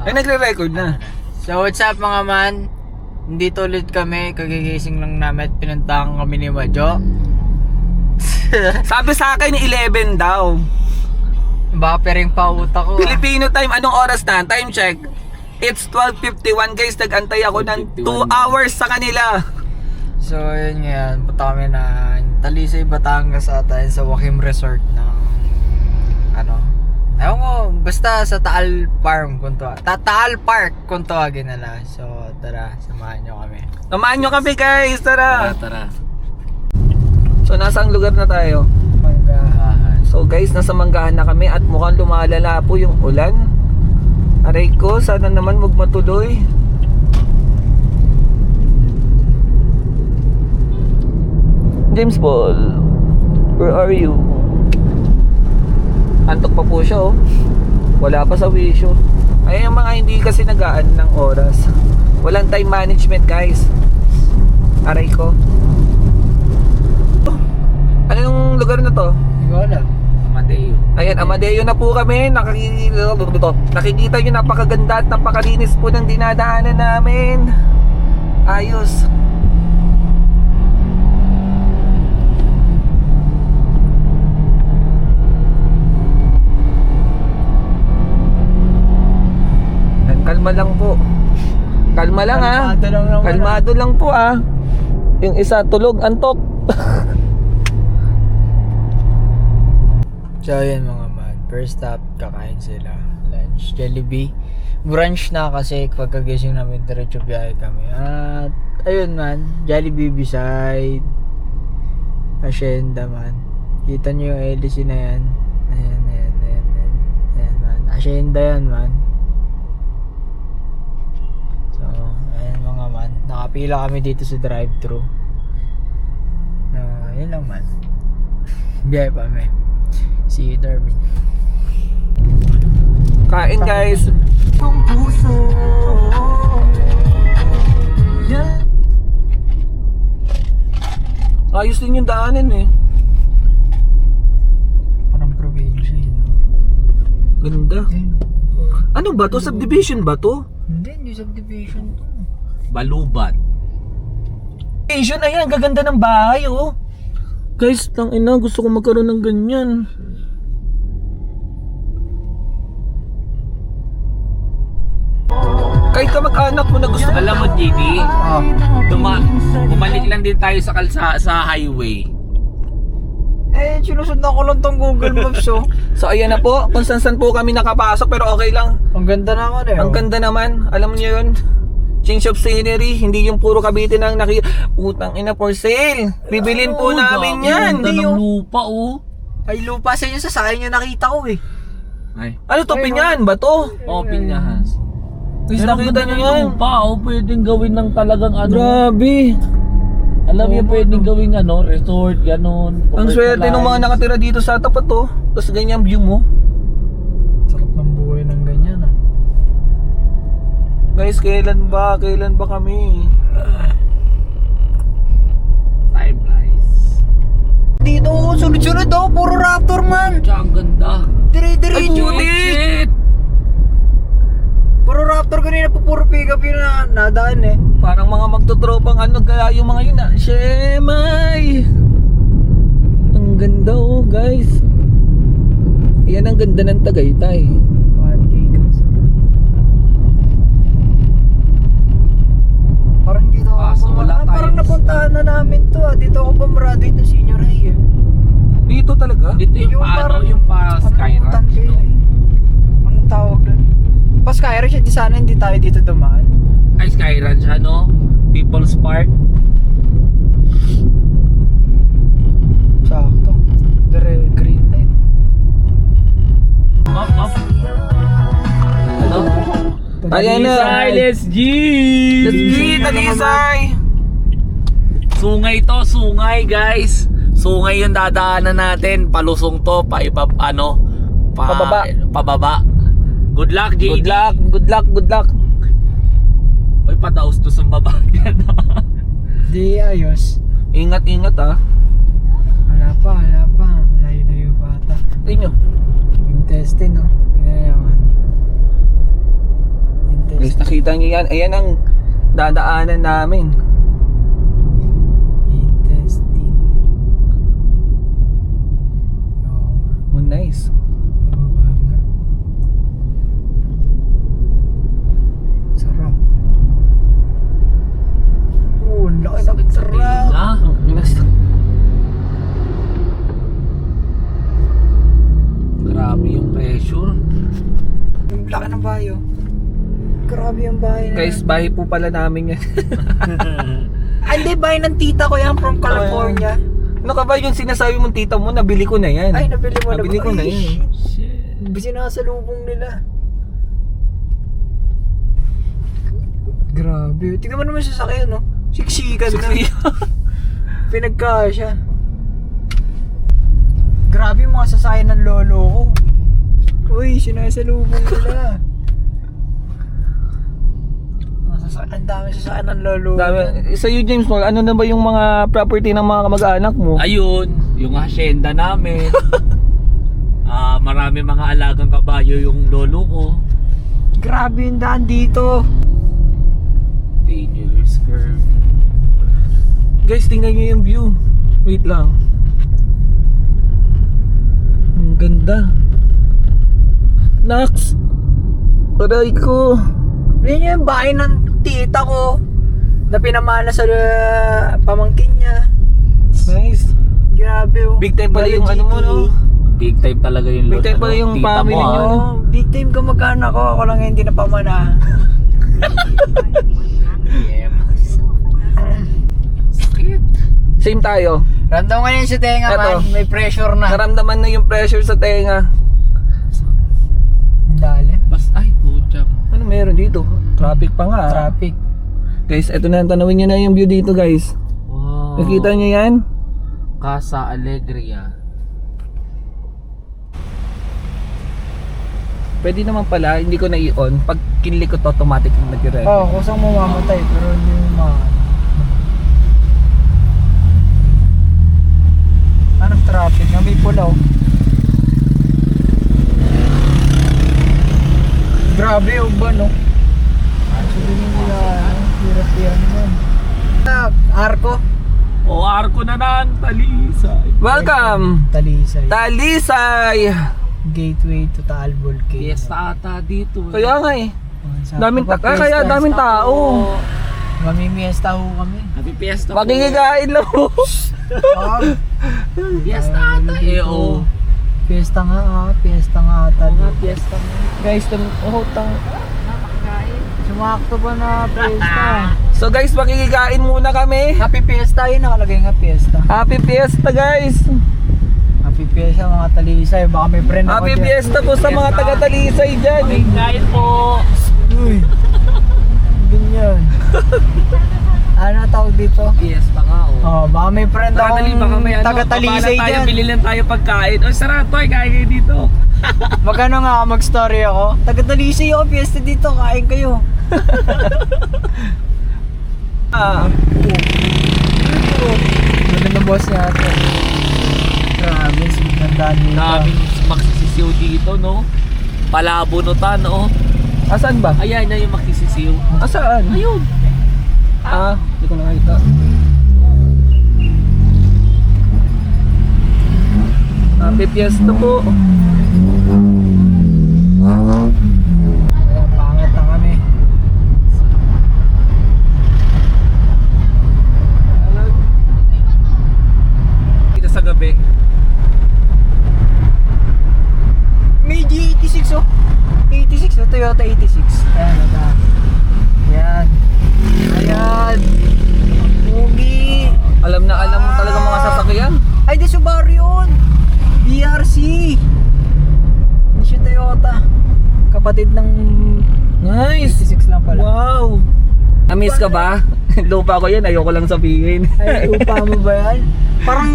Ay, nagre-record na. So what's up mga man? Nandito ulit kami, kagigising lang namin at pinuntahan kami ni Majo. Sabi sa akin, 11 daw. Buffering pa utak ko. Filipino time, anong oras na? Time check. It's 12:51 guys, nag-antay ako ng 2 hours sa kanila. So yun ngayon, punta kami na Talisay, Batangas ata sa Joaquim Resort ng ano? Ewan ko, basta sa Taal Farm kung Taal Park kung tawagin nila. So tara, samahan nyo kami. Samahan nyo kami guys, tara. Tara. So nasa ang lugar na tayo? Manggahan. So guys, nasa Manggahan na kami at mukhang lumalala po yung ulan. Aray ko, sana naman wag matuloy. James Paul, where are you? Antok pa po siya oh. Wala pa sa wisyo. Ay yung mga hindi kasi nagaan ng oras. Walang time management guys. Aray ko. Ano yung lugar na to? Hindi ko alam. Amadeo. Ayan, Amadeo na po kami. Nakikita nyo, napakaganda at napakalinis po ng dinadaanan namin. Ayos. Kalma lang po. Kalma lang ha. Kalmado lang naman. Kalmado lang po ah. Yung isa tulog, antok. So yun mga man, first stop, kakain sila. Lunch, Jollibee. Brunch na kasi pagkagising namin, diretso biyahe kami. At ayun man, Jollibee beside Hacienda man. Kita nyo yung LC na yan. Ayan man. Hacienda yan man. So, ayan mga man. Nakapila kami dito sa drive-thru. Yun lang man. Biyahe pa kami. See you Darwin. Kain guys. Ayos din yung daanan eh. Parang probinsya yun. Ganda. Ano ba to? Subdivision ba to? Hindi subdivision to. Balubat. Subdivision, ayan, gaganda ng bahay oh. Guys, tangina, gusto ko magkaroon ng ganyan. Kahit kamag-anak mo na gusto. Alam mo, JD, bumalik lang din tayo sa highway. Sinusundan ko lang tong Google Maps oh. So ayan na po, kung saan po kami nakapasok pero okay lang. Ang ganda naman eh. Ang ganda naman, alam niyo yun. Change of scenery, hindi yung puro Cavite nang putang ina for sale. Bibilin po namin yan. Ganda ng lupa, oh. Ay lupa sa inyo, sa sakin yung nakita ko eh. Ay, Ano to, pinyan ba to? open niya, Hans. Guys, Pero nakita ganda niyo ng yan. lupa, oh. Pwedeng gawin ng talagang ano. Grabe. Alam niyo, pwedeng gawin ano, resort, ganun. Ang swerte ng mga nakatira dito sa tapat to. Tapos ganyan view mo. Sarap ng buhay ng ganyan ah. Guys, kailan ba kami? Time flies. Dito, sunod-sunod daw, puro Raptor man. Tsaka ang ganda. Ay, Dire-diretso. puti. Shit! Puro Raptor kanina po, puro pick-up yun na nadaan eh. Parang mga magtotropang ano, gaya yung mga yun ah. Shemay! Ang ganda oh, guys. Yan ang ganda ng Tagaytay. Parang dito So wala tayo. parang napuntahan na namin to ah. Dito ako bumraduate ng senior high eh. Dito talaga? Dito yung paano, yung pa Skyranch, no? Anong tawag doon? Pa Skyranch, di sana hindi tayo dito dumaan. Ay, Skyranch, ano? People's Park. Sakto. Dire green light. Up. Ano? Ayan na. Talisay, let's G! Let's go, Talisay! Sungay to, sungay guys. Sungay yung dadaanan natin. Palusong to, pababa. Good luck, JD. Good luck. Uy, padaos to sa baba. Di ayos. Ingat ah. Wala pa. Layo pa ata. Tingnan nyo. Intestine no. Tingnan naman. Nakita niyo yan? Ayan ang dadaanan namin. Intestine. Oh, nice. Sarap. Oh, ang laki ng Sakit sa truck. tinga. Grabe yung pressure. Ang laki ng bayo. Grabe yung bahay na. Guys, bahay po pala namin yan. Ay, hindi, bahay ng tita ko yan from California. Ano ka ba yung sinasabi mong tita mo? Nabili ko na yan. Ay, nabili mo na ba? Nabili ko na Ay, yan. Shit. Sinasalubong nila. Grabe. Tingnan mo naman sa sakyan, no? Siksikan na. Pinagkasya. Grabe yung mga sasakyan ng lolo ko. Uy, sinasalubong nila. Ang dami sasakyan ng lolo ko. Dami. Sa'yo, James, ano na ba yung mga property ng mga kamag-anak mo? Ayun, yung hacienda namin. Marami mga alagang kabayo yung lolo ko. Grabe yung daan dito. Dangerous curve. Guys, tingnan nyo yung view. Wait lang. Ang ganda. Nax! Aray ko. Yan yung bahay ng tita ko na pinamana sa pamangkin niya. Nice. Grabe oh. Big time pala yung ano mo, no? Big time talaga yung Big time pala yung tita family mo, nyo, ah. no? Oh, big time kamag-anak ko. Ako lang hindi napamana. Yeah. Sakit. Same tayo. Ramdam ko yun sa tenga Eto. man. May pressure na. Naramdaman na yung pressure sa tenga. Dali. Ay, pucha. Ano meron dito? Traffic pa nga. Traffic. Guys, eto na. Tanawin nyo na yung view dito, guys. Wow. Nakita nyo yan? Casa Alegria. Pwede naman pala, hindi ko na i-on. Pag kinlik ko to, automatic yung nag-record. Oo, kusang mamamatay pero hindi mo Anong traffic? Na may pula oh. Grabe yung ba no? Sabihin nila, hirap yan man. Arko? O, arko na nan, Talisay. Welcome! Talisay. Talisay! Gateway to Taal Volcano. Fiesta ata dito. Kaya nga eh. Daming Kapag kaya fiesta, daming tao. Mamimiesta ho kami. Happy Fiesta po. Makikikain lang po. Fiesta ata eh, oh. Fiesta nga fiesta nga ata. Oo nga, fiesta nga. Guys, tang. Sumakto pa na fiesta. So guys, makikikain muna kami. Happy Fiesta yun, nakalagay nga Fiesta. Happy Fiesta, guys. Happy Fiesta mga Talisay, baka may friend ako Happy dyan. Fiesta po sa mga taga-Talisay dyan. Kain po. Uy, ganyan. Ano tawag dito? Fiesta nga, oh. Oh, baka may friend akong Nakadali baka may ano, taga-Talisay tayo, dyan. bili lang tayo pagkain. O, sarap to, kain kayo dito. Magkano nga ako mag-story ako? Taga-Talisay ako, Fiesta dito, kain kayo. Ganda na boss niya ito. Grabe, sinagandaan nila. Daming magsisisiw dito, no? Palabunutan, no? Asan ba? Ayan na yung magsisisiw. Asaan? Ayun. Hindi ko nakita. Happy Fiesta po. Ayan, pangat na kami. Dito sa gabi. May G86 oh. 86 oh, Toyota 86. Ayan, ito. Ayan. Ayan. Pugi. Alam na alam mo talaga mga sasakyan. Ay, di Subaru yun. BRC. Hindi siya Toyota. Kapatid ng Nice. 86 lang pala. Wow. Na-miss ka ba? Lupa ko yan, ayoko lang sabihin. Ay, lupa mo ba yan? Parang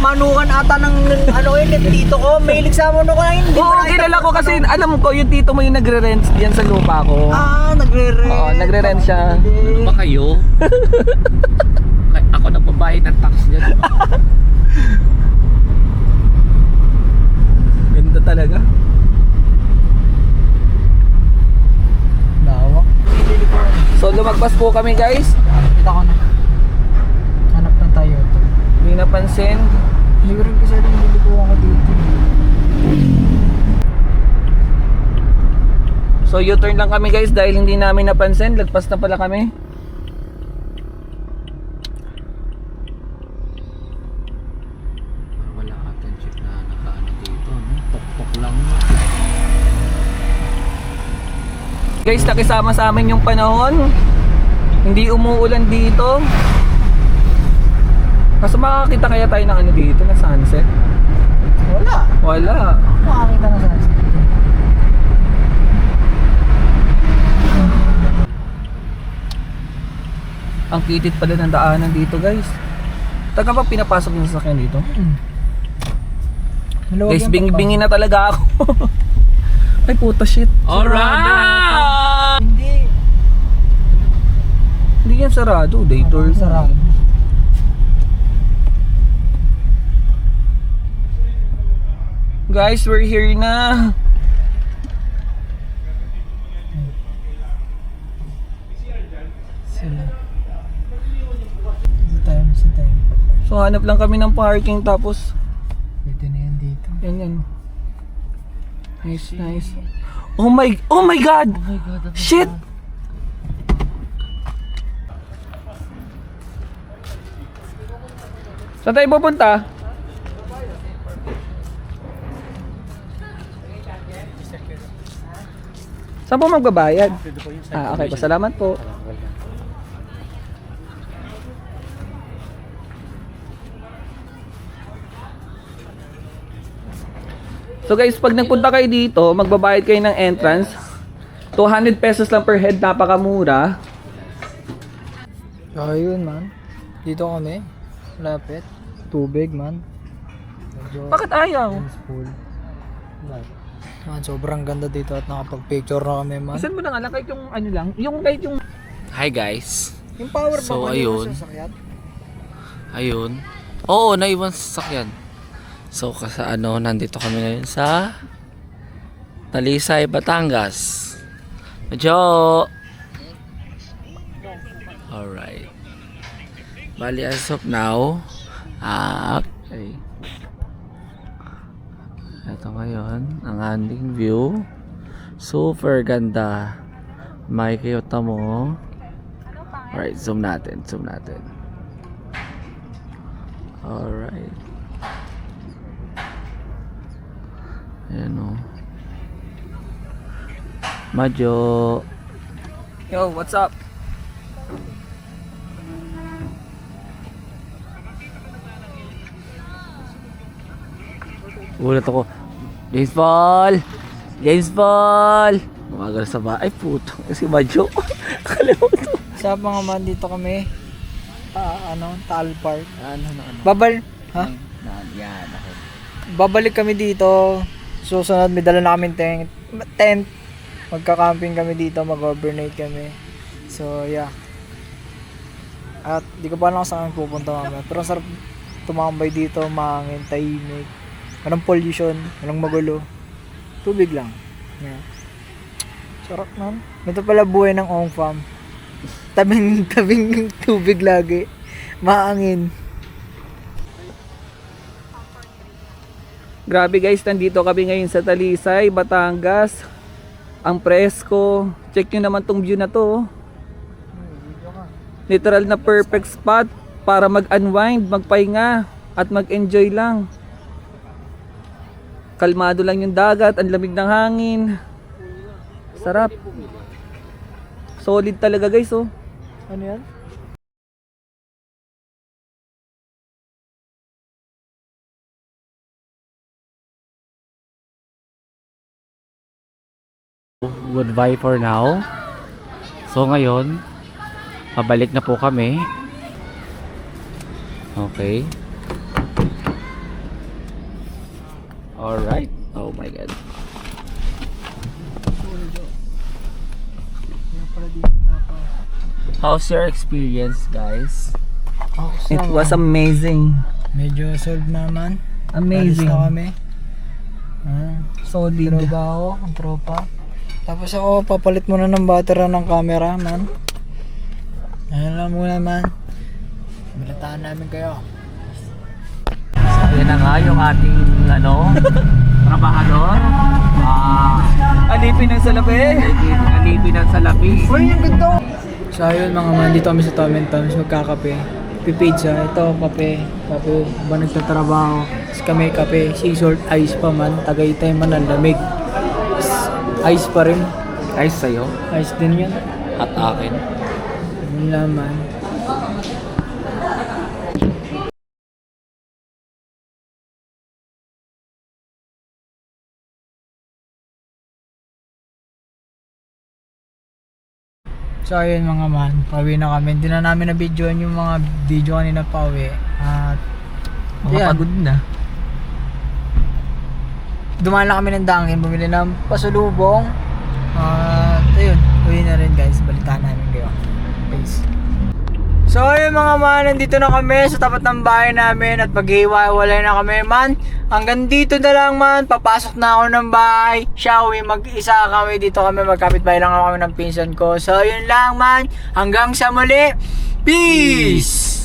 manukan ata ng ano yun, yung tito ko. Mahilig sa manukan yun. Oo, kilala ko kasi alam ko yung tito mo yung nagre-rent diyan sa lupa ko. Nagre-rent. Oo, nagre-rent siya. Ano ba kayo? Ako na pabayad ng tax dyan. Ganda talaga. Lawak. lumagpas po kami guys. Kita ko na. Hanap na tayo. Hindi napansin. Hindi ko rin kasi alam hindi ko ako dito. So U-turn lang kami guys dahil hindi namin napansin. Lagpas na pala kami. Wala atang jeep na nakaano dito, no? Pok-pok lang. Guys, nakisama sa amin yung panahon. Hindi umuulan dito. Kaso makakita kaya tayo ng ano dito na sunset? Wala. Wala. Makakita na sa Ang kitid pala ng daanan dito guys. Taga ba pinapasok yung sasakyan dito? Guys, bingbingin na talaga ako. Ay puta shit. Alright! Hindi. Hindi yan sarado. Day tour. Sarap. Guys, we're here na. Sila. Sa time. So hanap lang kami ng parking tapos Pwede na yan dito. yan. Nice, nice. Oh my god! Oh my God. Shit! Saan tayo pupunta? Saan po magbabayad? Ah, okay po. Salamat po. So guys, pag nagpunta kayo dito, magbabayad kayo ng entrance. 200 pesos lang per head, napakamura. Ayun man. Dito kami. Lapit. Tubig man. Medyo Bakit ayaw? pool. Man, sobrang ganda dito at nakapag-picture na kami man. Isan mo na nga lang kahit yung ano lang, kahit yung Hi guys. Yung power bank So, mo ayun. sa sasakyan. Ayun. Oo, naiwan sa sasakyan. So, nandito kami ngayon sa Talisay, Batangas. Medyo alright. Bali, as of now, okay. Ito ngayon, ang ating view. Super ganda. Makikita mo. Alright, zoom natin. Alright. Ayan o. Madyo. yo, what's up? Ulat ako. James Paul! Umagal sa ba? Ay puto. Si Madyo. Kalimutan. Sa mga man dito kami. Tal Park. Ano. Ha? Yan. Okay. Babalik kami dito. Susunod, may dala na kami tent. Magka-camping kami dito, mag-overnight kami. So, yeah. At di ko pa alam kung saan kami pupunta mamaya. Pero ang sarap tumambay dito, mahangin, tahimik. Walang pollution, walang magulo. Tubig lang. Yeah. Sarap man. Ito pala buhay ng Ong Farm. Tabing tubig lagi. Mahangin. Grabe guys, nandito kami ngayon sa Talisay, Batangas. Ang presko. Check nyo naman tong view na to. Literal na perfect spot para mag-unwind, magpahinga at mag-enjoy lang. Kalmado lang yung dagat, ang lamig ng hangin. Sarap. Solid talaga guys oh. Ano yan? Goodbye for now. So ngayon, pabalik na po kami. Okay. Alright. Oh my god. How's your experience, guys? It was amazing. Medyo solved naman. Amazing. Alis na kami. Solid. Trabaho, ang tropa. Tapos ako, papalit muna ng battery ng camera, man. Ayun lang muna man. Balitaan namin kayo. Yan na nga yung ating trabahador. Alipin ng salapi. Alipin ng salapi. So ayun mga man, dito kami sa Tom and Tom's magkakape. Pipizza, ito kape. Kape, ba nagtatrabaho. Tapos kami kape, sea salt ice pa man. Tagaytay man ang lamig. Ice pa rin. Guys, sa'yo. Ice din yan. At akin. Yun naman. So ayun mga man, pauwi na kami. Hindi na namin na-videoan yung mga video kanina pauwi. At ayan, Makapagod na. dumaan lang kami ng Dunkin, bumili ng pasulubong. At ayun, uwi na rin guys. Balitaan namin kayo. Peace. So ayun mga man, nandito na kami sa tapat ng bahay namin at maghihiwa-walay na kami man. Hanggang dito na lang man, papasok na ako ng bahay. Shall mag-isa kami dito, kami magkapit-bahay lang kami ng pinsan ko. So yun lang man, hanggang sa muli. Peace!